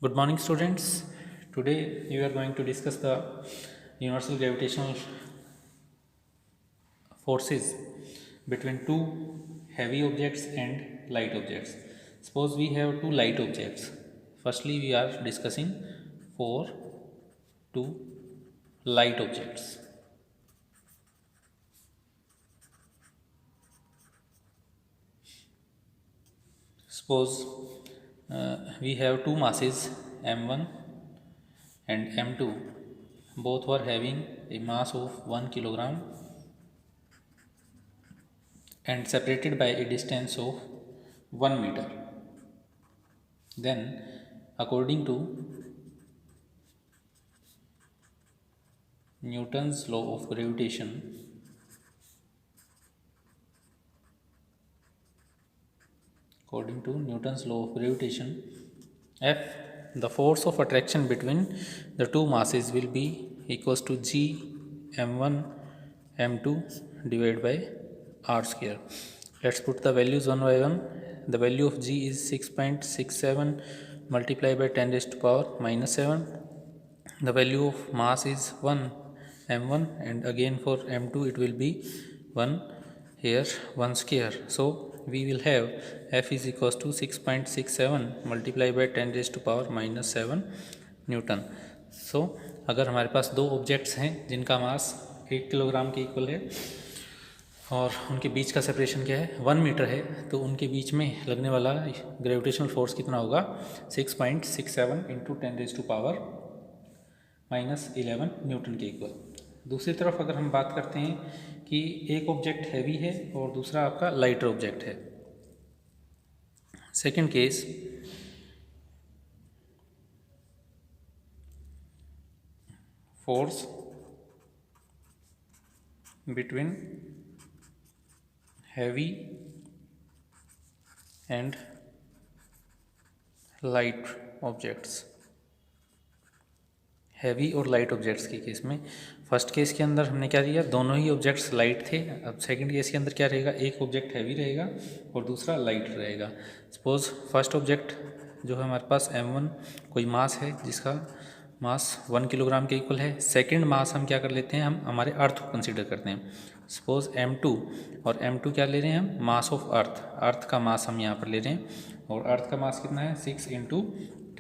Good morning, students. Today we are going to discuss the universal gravitational forces between two heavy objects and light objects. Suppose we have two light objects. Firstly, we are discussing for two light objects. Suppose we have two masses m1 and m2. Both were having a mass of 1 kilogram and separated by a distance of 1 meter. Then, according to Newton's law of gravitation, F, the force of attraction between the two masses will be equals to G m1 m2 divided by r square. Let's put the values one by one. The value of G is 6.67 multiplied by 10 raised to power minus 7. The value of mass is 1 m1, and again for m2 it will be 1 here 1 square. So we will have F is equals to 6.67 multiplied by 10 raised to power minus 7 newton. So अगर हमारे पास दो objects हैं जिनका मास 1 kilogram के equal है और उनके बीच का सेपरेशन क्या है 1 मीटर है, तो उनके बीच में लगने वाला ग्रेविटेशनल फोर्स कितना होगा 6.67 into 10 raise to power minus 11 newton के इक्वल. दूसरी तरफ अगर हम बात करते हैं कि एक ऑब्जेक्ट हैवी है और दूसरा आपका लाइटर ऑब्जेक्ट है. Second case, force between heavy and light objects. Heavy और लाइट ऑब्जेक्ट्स के केस में फर्स्ट केस के अंदर हमने क्या दिया, दोनों ही ऑब्जेक्ट्स लाइट थे. अब सेकंड केस के अंदर क्या रहेगा, एक ऑब्जेक्ट हैवी रहेगा और दूसरा लाइट रहेगा. सपोज फर्स्ट ऑब्जेक्ट जो है हमारे पास m1 कोई मास है जिसका मास 1 किलोग्राम के इक्वल है. सेकंड मास हम क्या कर लेते हैं, हम हमारे अर्थ को कंसिडर करते हैं. सपोज m2, और m2 क्या ले रहे हैं हम, मास ऑफ अर्थ. अर्थ का मास हम यहाँ पर ले रहे हैं और अर्थ का मास कितना है 6 into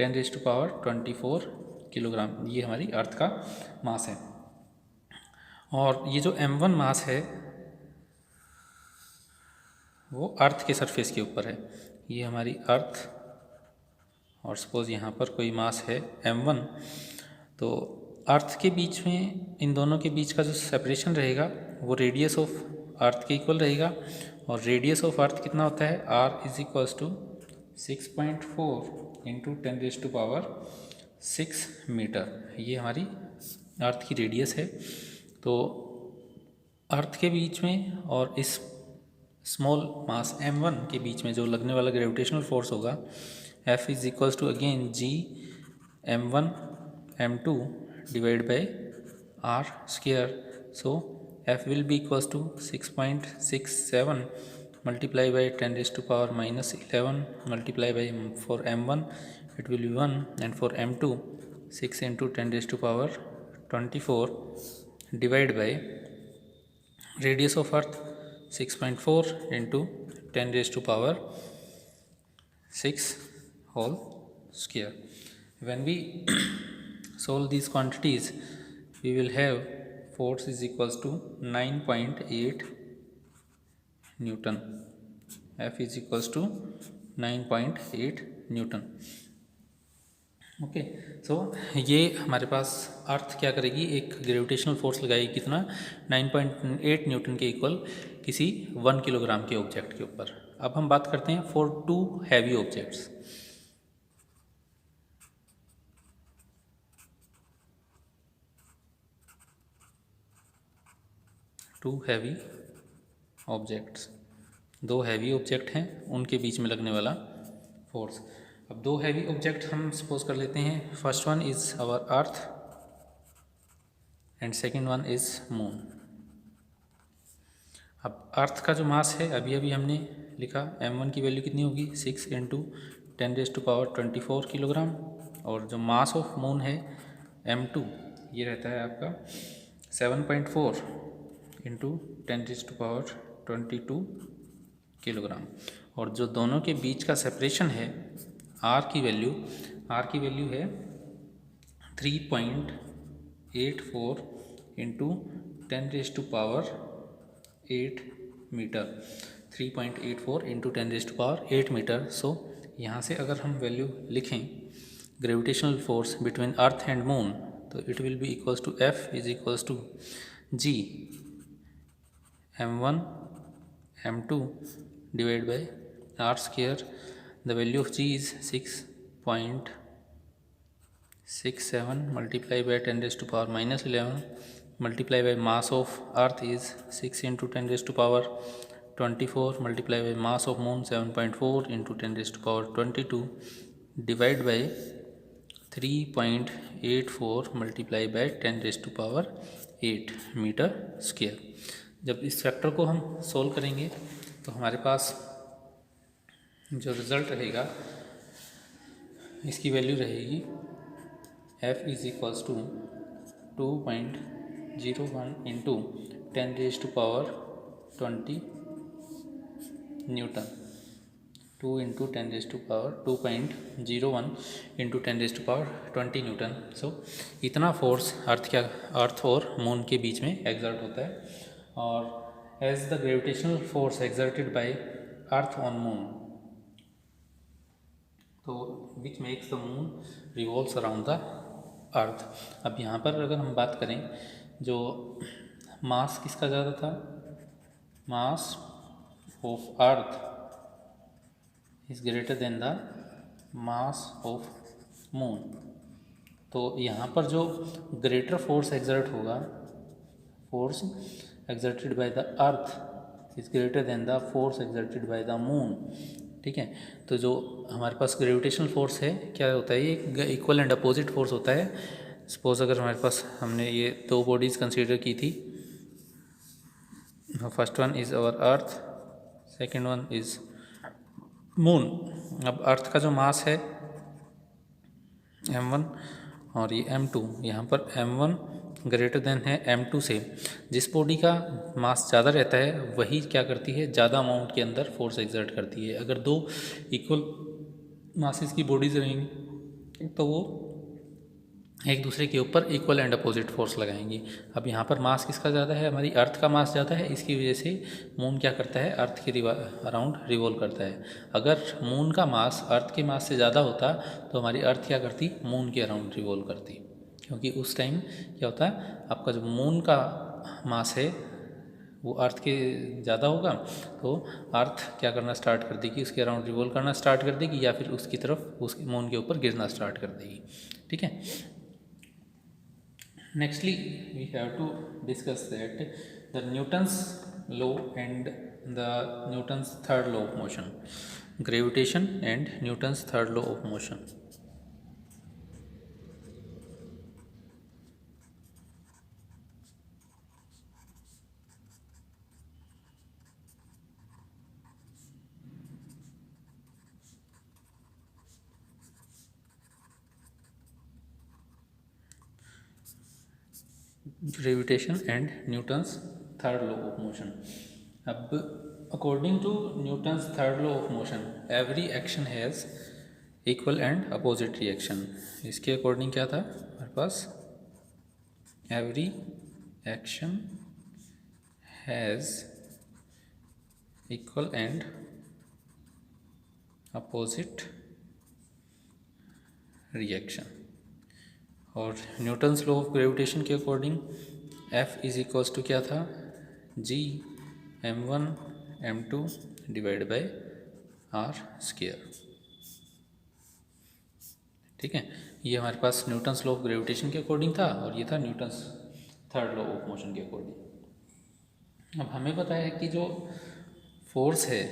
10 raise to power 24 kilogram. ये हमारी अर्थ का मास है. और ये जो m1 मास है वो अर्थ के सरफेस के ऊपर है. ये हमारी अर्थ, और सपोज यहाँ पर कोई मास है m1, तो अर्थ के बीच में इन दोनों के बीच का जो सेपरेशन रहेगा वो रेडियस ऑफ अर्थ के इक्वल रहेगा. और रेडियस ऑफ अर्थ कितना होता है, r is equals to 6.4 into 10 raise to power 6 metre. ये हमारी अर्थ की रेडियस है. तो अर्थ के बीच में और इस स्मॉल मास m1 के बीच में जो लगने वाला ग्रेविटेशनल फोर्स होगा F is equals to again G m1 m2 divide by r square. So F will be equals to 6.67 multiply by 10 raised to power minus 11 multiply by, for m1 it will be 1 and for m2 6 into 10 raised to power 24 divide by radius of earth 6.4 into 10 raised to power 6 whole square. When we solve these quantities, we will have force is equals to 9.8 newton. F is equals to 9.8 newton. Okay, so ये हमारे पास अर्थ क्या करेगी, एक gravitational force लगाएगी कितना 9.8 Newton के equal किसी 1 kilogram के ऑब्जेक्ट के ऊपर. अब हम बात करते हैं for two heavy objects. Two heavy objects, दो हैवी ऑब्जेक्ट हैं उनके बीच में लगने वाला फोर्स. अब दो हैवी ऑब्जेक्ट हम सपोज कर लेते हैं. First one is our earth and second one is moon. अब अर्थ का जो मास है अभी अभी हमने लिखा m1 की वैल्यू कितनी होगी 6 into 10 raise to power 24 kilogram और जो मास ऑफ मून है m2 ये रहता है आपका 7.4 इंटू 10⁻22 किलोग्राम। और जो दोनों के बीच का सेपरेशन है r की वैल्यू है 3.84 into 10⁻8 metre. 3.84 into 10⁻8 metre. So यहाँ से अगर हम वैल्यू लिखें gravitational force between earth and moon, तो it will be equals to F is equals to G m1 m2 divided by r square. The value of G is 6.67 multiplied by 10⁻⁻11 multiplied by mass of earth is 6 into 10⁻24 multiplied by mass of moon 7.4 into 10⁻22 divided by 3.84 multiplied by 10⁻8 metre square. जब इस factor को हम solve करेंगे तो हमारे पास जो result रहेगा इसकी वैल्यू रहेगी F is equals to 2.01 into 10⁻20 newton. 2 into 2.01 into 10⁻20 newton. So इतना फोर्स अर्थ और मून के बीच में एग्जर्ट होता है। और as the gravitational force exerted by earth on moon, तो which makes the moon revolves around the earth. अब यहाँ पर अगर हम बात करें जो मास किसका ज़्यादा था, mass of earth is greater than the mass of moon. तो यहाँ पर जो ग्रेटर फोर्स एग्जर्ट होगा, force exerted by the earth is greater than the force exerted by the moon। ठीक है, तो जो हमारे पास ग्रेविटेशनल फोर्स है क्या होता है, ये इक्वल एंड अपोजिट फोर्स होता है। सपोज अगर हमारे पास हमने ये दो बॉडीज़ कंसीडर की थी, first one is our earth, second one is moon. अब अर्थ का जो मास है m1 और ये m2, यहाँ पर m1 ग्रेटर देन है m2 से। जिस बॉडी का मास ज़्यादा रहता है वही क्या करती है, ज़्यादा अमाउंट के अंदर फोर्स एक्सर्ट करती है। अगर दो इक्वल मासेस की बॉडीज रहेंगी तो वो एक दूसरे के ऊपर इक्वल एंड अपोजिट फोर्स लगाएंगी। अब यहाँ पर मास किसका ज़्यादा है, हमारी अर्थ का मास ज़्यादा है, इसकी वजह से मून क्या करता है, अर्थ के अराउंड रिवॉल्व करता है। अगर मून का मास अर्थ के मास से ज़्यादा होता तो हमारी अर्थ क्या करती, मून के अराउंड रिवॉल्व करती। क्योंकि उस टाइम क्या होता है, आपका जो मून का मास है वो अर्थ के ज़्यादा होगा, तो अर्थ क्या करना स्टार्ट कर देगी, उसके अराउंड रिवॉल्व करना स्टार्ट कर देगी, या फिर उसकी तरफ, उसके मून के ऊपर गिरना स्टार्ट कर देगी। ठीक है, nextly we have to discuss that the Newton's law and the Newton's third law of motion, gravitation and Newton's third law of motion। Gravitation and Newton's third law of motion. अब according to Newton's third law of motion every action has equal and opposite reaction. इसके according क्या था हमारे पास, every action has equal and opposite reaction. और Newton's law of gravitation के according F is equals to क्या था, G m1 m2 divide by r square. ठीक है, ये हमारे पास न्यूटन्स लॉ ऑफ ग्रेविटेशन के अकॉर्डिंग था और ये था Newton's third law of motion के अकॉर्डिंग। अब हमें पता है कि जो फोर्स है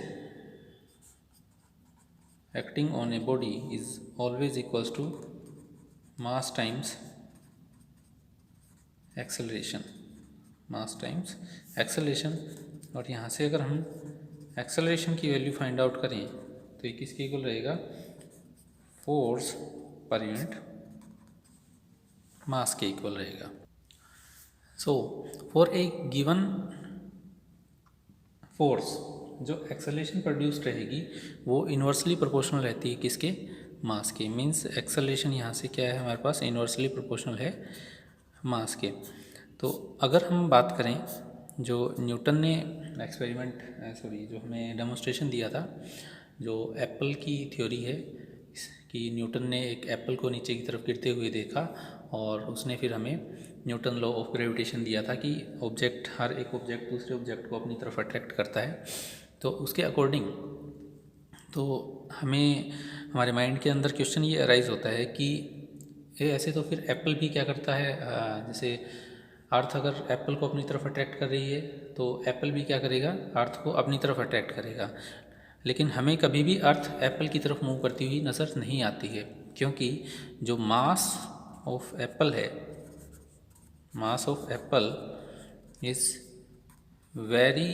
acting on a body is always equals to mass times acceleration, mass times acceleration. और यहाँ से अगर हम एक्सेलरेशन की वैल्यू फाइंड आउट करें तो ये किसके इक्वल रहेगा, फोर्स पर यूनिट मास के इक्वल रहेगा। So for a given force जो एक्सेलरेशन प्रोड्यूस रहेगी वो इन्वर्सली प्रोपोर्शनल रहती है किसके, मास के। मींस एक्सेलरेशन यहाँ से क्या है हमारे पास, इन्वर्सली प्रोपोर्शनल है मास के। तो अगर हम बात करें जो न्यूटन ने जो हमें डेमोन्स्ट्रेशन दिया था, जो एप्पल की थ्योरी है कि न्यूटन ने एक एप्पल को नीचे की तरफ गिरते हुए देखा और उसने फिर हमें न्यूटन लॉ ऑफ ग्रेविटेशन दिया था कि हर एक ऑब्जेक्ट दूसरे ऑब्जेक्ट को अपनी तरफ अट्रैक्ट करता है। तो उसके अकॉर्डिंग तो हमें हमारे माइंड के अंदर क्वेश्चन ये अराइज होता है कि ऐसे तो फिर एप्पल भी क्या करता है, जैसे अर्थ अगर एप्पल को अपनी तरफ अट्रैक्ट कर रही है तो एप्पल भी क्या करेगा, अर्थ को अपनी तरफ अट्रैक्ट करेगा। लेकिन हमें कभी भी अर्थ एप्पल की तरफ मूव करती हुई नज़र नहीं आती है, क्योंकि जो मास ऑफ एप्पल है, mass of Apple is very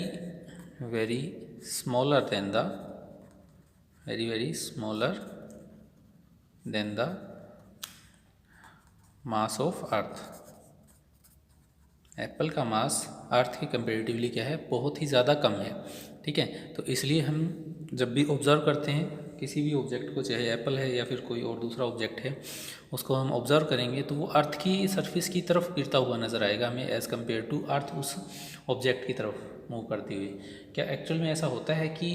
very smaller than the mass of earth. Apple का मास अर्थ के कंपेरेटिवली क्या है, बहुत ही ज़्यादा कम है। ठीक है, तो इसलिए हम जब भी ऑब्ज़र्व करते हैं किसी भी ऑब्जेक्ट को, चाहे एप्पल है या फिर कोई और दूसरा ऑब्जेक्ट है, उसको हम ऑब्ज़र्व करेंगे तो वो अर्थ की सरफेस की तरफ गिरता हुआ नज़र आएगा हमें, एज़ कम्पेयर टू अर्थ उस ऑब्जेक्ट की तरफ मूव करती हुई। क्या एक्चुअल में ऐसा होता है कि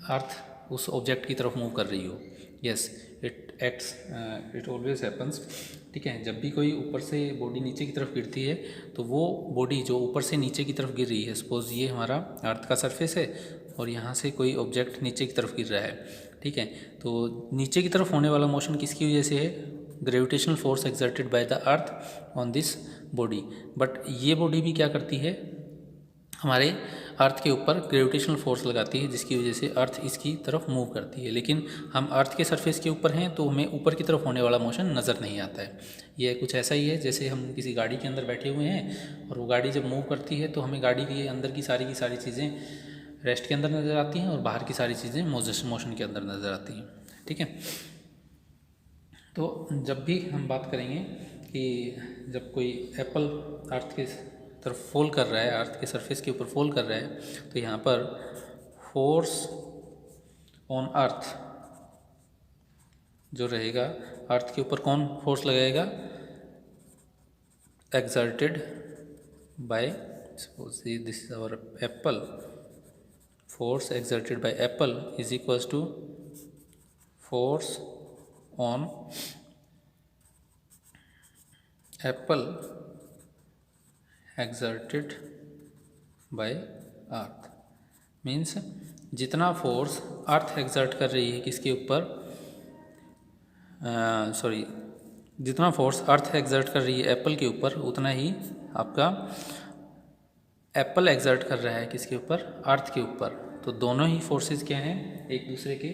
अर्थ उस ऑब्जेक्ट की तरफ मूव कर रही हो? Yes, it always happens. ठीक है, जब भी कोई ऊपर से बॉडी नीचे की तरफ गिरती है तो वो बॉडी जो ऊपर से नीचे की तरफ गिर रही है, सपोज ये हमारा अर्थ का सरफेस है और यहाँ से कोई ऑब्जेक्ट नीचे की तरफ गिर रहा है। ठीक है, तो नीचे की तरफ होने वाला मोशन किसकी वजह से है, gravitational force exerted by the earth on this body. But ये बॉडी भी क्या करती है, हमारे अर्थ के ऊपर ग्रेविटेशनल फोर्स लगाती है, जिसकी वजह से अर्थ इसकी तरफ मूव करती है। लेकिन हम अर्थ के सरफेस के ऊपर हैं तो हमें ऊपर की तरफ होने वाला मोशन नज़र नहीं आता है। ये कुछ ऐसा ही है जैसे हम किसी गाड़ी के अंदर बैठे हुए हैं और वो गाड़ी जब मूव करती है तो हमें गाड़ी के अंदर की सारी चीज़ें रेस्ट के अंदर नज़र आती हैं और बाहर की सारी चीज़ें मोशन के अंदर नज़र आती हैं। ठीक है, तो जब भी हम बात करेंगे कि जब कोई एप्पल अर्थ के तरफ फॉल कर रहा है, अर्थ के सरफेस के ऊपर फॉल कर रहा है, तो यहाँ पर फोर्स ऑन अर्थ जो रहेगा, अर्थ के ऊपर कौन फोर्स लगाएगा, exerted by, suppose this is our apple, force exerted by apple is equals to force on apple exerted by earth. Means जितना फोर्स अर्थ एक्सर्ट कर रही है किसके ऊपर, जितना फोर्स अर्थ एक्सर्ट कर रही है एप्पल के ऊपर, उतना ही आपका एप्पल एक्सर्ट कर रहा है किसके ऊपर, अर्थ के ऊपर। तो दोनों ही फोर्सेस क्या हैं, एक दूसरे के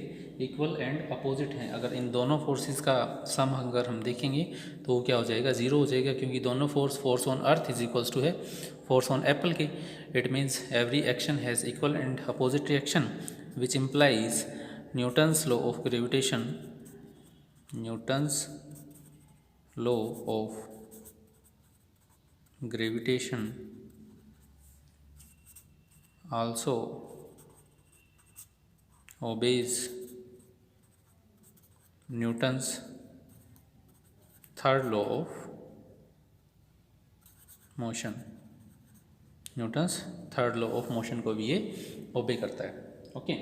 इक्वल एंड अपोजिट हैं। अगर इन दोनों फोर्सेस का सम अगर हम देखेंगे तो वो क्या हो जाएगा, ज़ीरो हो जाएगा, क्योंकि दोनों force on earth is equals to है फोर्स ऑन एप्पल के। It means every action has equal and opposite reaction, which implies Newton's law of gravitation, Newton's law of gravitation also obeys Newton's third law of motion। Newton's third law of motion को भी ये ओबे करता है। Okay,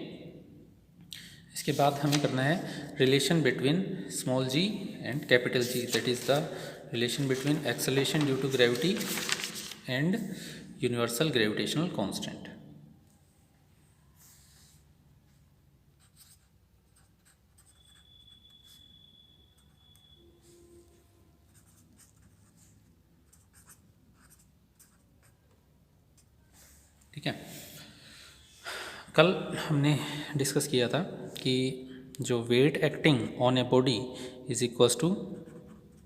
इसके बाद हमें करना है relation between small g and capital G, that is the relation between acceleration due to gravity and universal gravitational constant. ठीक है, कल हमने डिस्कस किया था कि जो weight acting on a body is equals to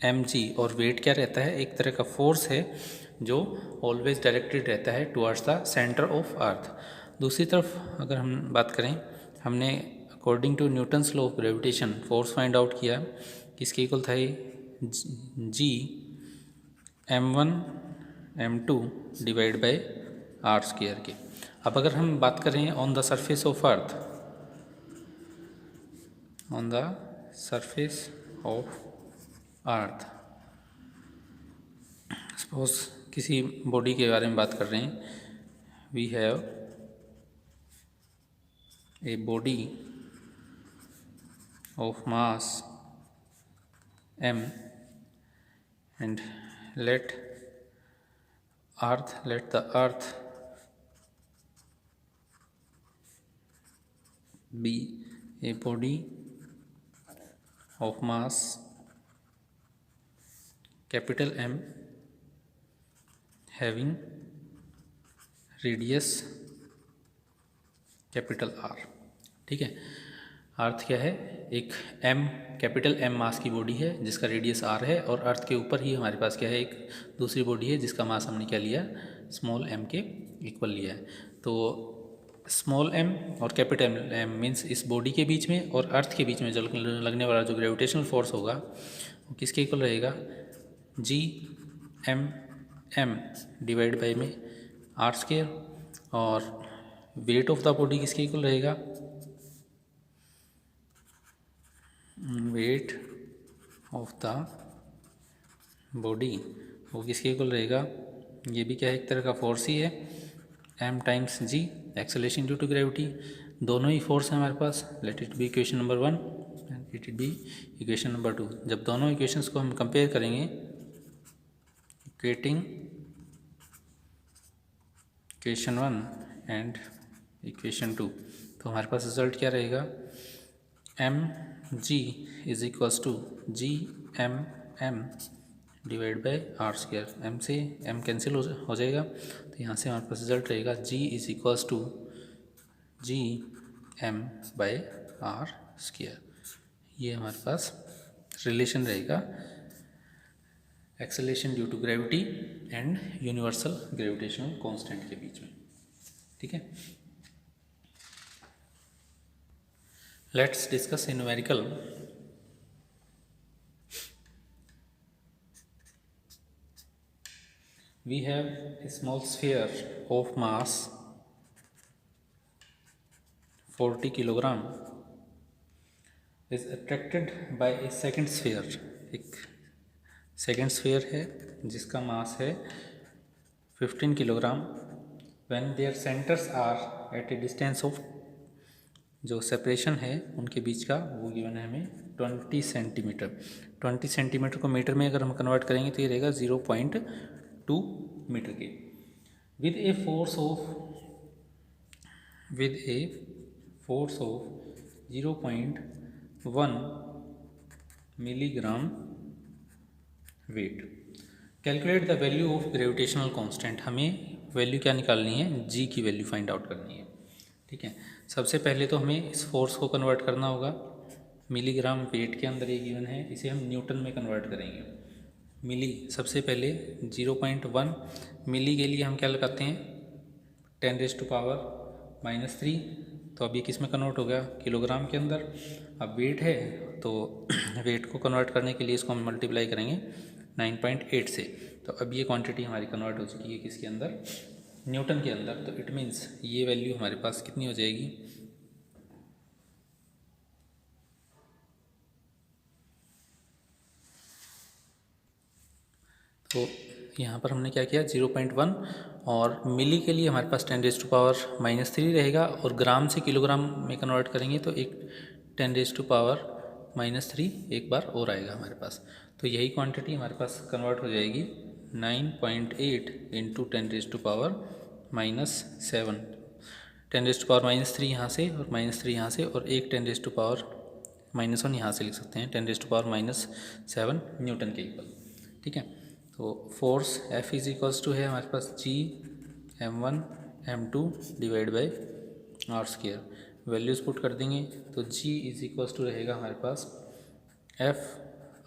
mg, और वेट क्या रहता है, एक तरह का फोर्स है जो ऑलवेज डायरेक्टेड रहता है towards the centre of earth. दूसरी तरफ अगर हम बात करें, हमने according to Newton's law of gravitation force find out किया किसके इक्वल था ये, G m1 m2 divide by r square के। अब अगर हम बात करें on the surface of earth, on the surface of earth, suppose किसी बॉडी के बारे में बात कर रहे हैं, we have a body of mass m and let the earth be a body of mass capital M having radius capital R। ठीक है, अर्थ क्या है, एक m कैपिटल M मास की बॉडी है जिसका रेडियस R है, और अर्थ के ऊपर ही हमारे पास क्या है, एक दूसरी बॉडी है जिसका मास हमने क्या लिया, स्मॉल m के इक्वल लिया है। तो स्मॉल m और कैपिटल M मीन्स इस बॉडी के बीच में और अर्थ के बीच में जो लगने वाला जो ग्रेविटेशनल फोर्स होगा वो किसके इक्वल रहेगा, G M m divide by में आर स्क्वायर, और वेट ऑफ द बॉडी किसके इक्वल रहेगा, वेट ऑफ द बॉडी वो किसके इक्वल रहेगा, ये भी क्या है, एक तरह का फोर्स ही है, m times g acceleration due to gravity. दोनों ही फोर्स हैं हमारे पास, let it be equation number 1 and it be equation number 2। जब दोनों इक्वेशंस को हम कंपेयर करेंगे, इक्वेटिंग इक्वेशन 1 एंड इक्वेशन 2, तो हमारे पास रिजल्ट क्या रहेगा, m g is equals to G M m divide by r square. M से एम कैंसिल हो जाएगा, तो यहाँ से हमारे पास रिजल्ट रहेगा g is equals to G M by r square. ये हमारे पास रिलेशन रहेगा acceleration due to gravity and universal gravitational constant के बीच में। ठीक है, let's discuss a numerical. We have a small sphere of mass 40 kilogram is attracted by a second sphere। एक सेकेंड स्फीयर है जिसका मास है 15 kilogram. When their centers are at a distance of, जो सेपरेशन है उनके बीच का वो गिवन है हमें 20 सेंटीमीटर। 20 सेंटीमीटर को मीटर में अगर हम कन्वर्ट करेंगे तो ये रहेगा 0.2 मीटर के। With a force of 0.1 milligram weight. Calculate the value of gravitational constant. हमें वैल्यू क्या निकालनी है, जी की वैल्यू फाइंड आउट करनी है। ठीक है, सबसे पहले तो हमें इस फोर्स को कन्वर्ट करना होगा। मिलीग्राम वेट के अंदर ये गिवन है, इसे हम न्यूटन में कन्वर्ट करेंगे। मिली, सबसे पहले 0.1 मिली के लिए हम क्या लगाते हैं, 10⁻⁻3। तो अब ये किस में कन्वर्ट हो गया, किलोग्राम के अंदर। अब वेट है तो वेट को कन्वर्ट करने के लिए इसको हम मल्टीप्लाई करेंगे 9.8 से। तो अब ये क्वांटिटी हमारी कन्वर्ट हो चुकी है किसके अंदर, न्यूटन के अंदर। तो इट मीन्स ये वैल्यू हमारे पास कितनी हो जाएगी, तो यहाँ पर हमने क्या किया 0.1, और मिली के लिए हमारे पास 10⁻³ रहेगा, और ग्राम से किलोग्राम में कन्वर्ट करेंगे तो एक 10⁻³ एक बार और आएगा हमारे पास। तो यही क्वांटिटी हमारे पास कन्वर्ट हो जाएगी 9.8 इंटू 10⁻⁻7। 10⁻³ यहाँ से और -3 यहाँ से, और एक 10⁻⁻1 यहाँ से लिख सकते हैं, 10⁻⁻7 न्यूटन के इक्वल। ठीक है, तो force F is equals to है हमारे पास G m1 m2 divide by r square. Values put कर देंगे तो G इज इक्वल्स टू रहेगा हमारे पास F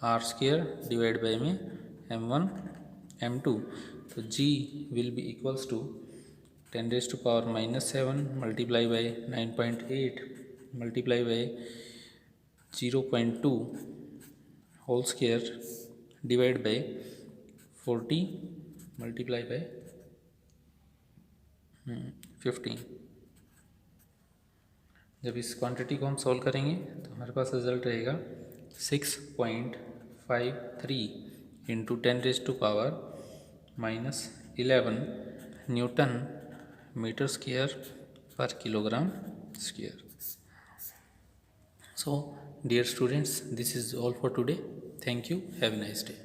r square divide by में m1 m2। तो G will be equals to 10⁻⁻7 multiply by 9.8 multiply by 0.2 whole square divided by 40 multiply by 15। जब इस क्वांटिटी को हम सॉल्व करेंगे तो हमारे पास रिजल्ट रहेगा 6.53 इंटू 10⁻⁻11 न्यूटन मीटर स्क्वायर पर kilogram square. So dear students, this is all for today. Thank you. Have a nice day.